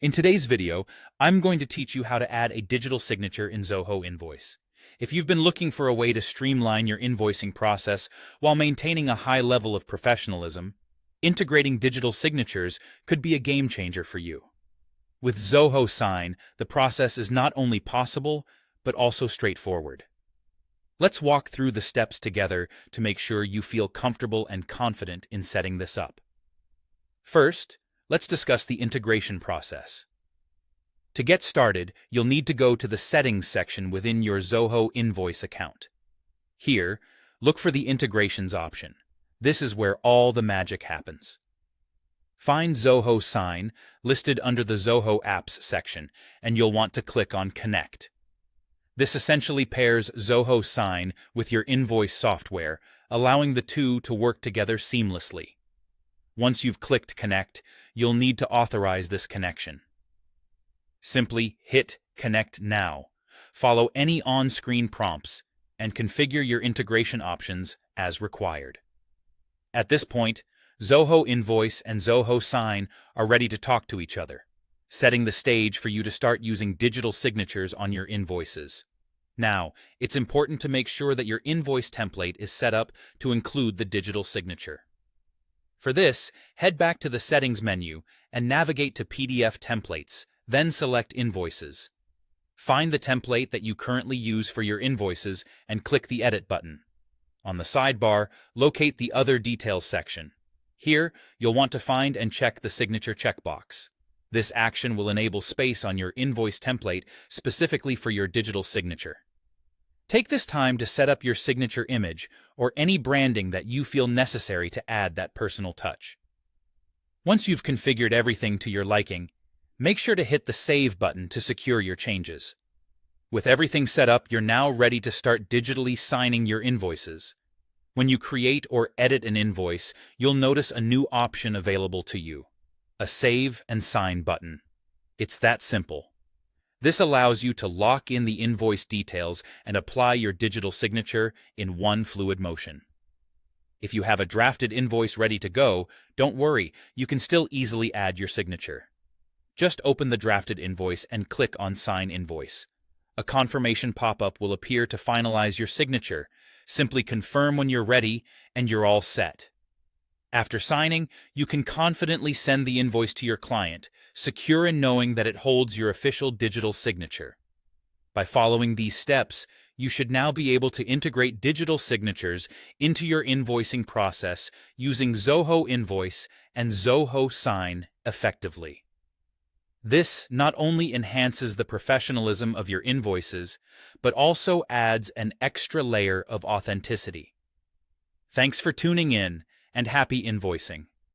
In today's video, I'm going to teach you how to add a digital signature in Zoho Invoice. If you've been looking for a way to streamline your invoicing process while maintaining a high level of professionalism, integrating digital signatures could be a game changer for you. With Zoho Sign, the process is not only possible, but also straightforward. Let's walk through the steps together to make sure you feel comfortable and confident in setting this up. First, let's discuss the integration process. To get started, you'll need to go to the Settings section within your Zoho Invoice account. Here, look for the Integrations option. This is where all the magic happens. Find Zoho Sign listed under the Zoho Apps section, and you'll want to click on Connect. This essentially pairs Zoho Sign with your invoice software, allowing the two to work together seamlessly. Once you've clicked Connect, you'll need to authorize this connection. Simply hit Connect Now, follow any on-screen prompts, and configure your integration options as required. At this point, Zoho Invoice and Zoho Sign are ready to talk to each other, setting the stage for you to start using digital signatures on your invoices. Now, it's important to make sure that your invoice template is set up to include the digital signature. For this, head back to the Settings menu and navigate to PDF Templates, then select Invoices. Find the template that you currently use for your invoices and click the Edit button. On the sidebar, locate the Other Details section. Here, you'll want to find and check the Signature checkbox. This action will enable space on your invoice template specifically for your digital signature. Take this time to set up your signature image or any branding that you feel necessary to add that personal touch. Once you've configured everything to your liking, make sure to hit the Save button to secure your changes. With everything set up, you're now ready to start digitally signing your invoices. When you create or edit an invoice, you'll notice a new option available to you: a Save and Sign button. It's that simple. This allows you to lock in the invoice details and apply your digital signature in one fluid motion. If you have a drafted invoice ready to go, don't worry, you can still easily add your signature. Just open the drafted invoice and click on Sign Invoice. A confirmation pop-up will appear to finalize your signature. Simply confirm when you're ready, and you're all set. After signing, you can confidently send the invoice to your client, secure in knowing that it holds your official digital signature. By following these steps, you should now be able to integrate digital signatures into your invoicing process using Zoho Invoice and Zoho Sign effectively. This not only enhances the professionalism of your invoices, but also adds an extra layer of authenticity. Thanks for tuning in, and happy invoicing.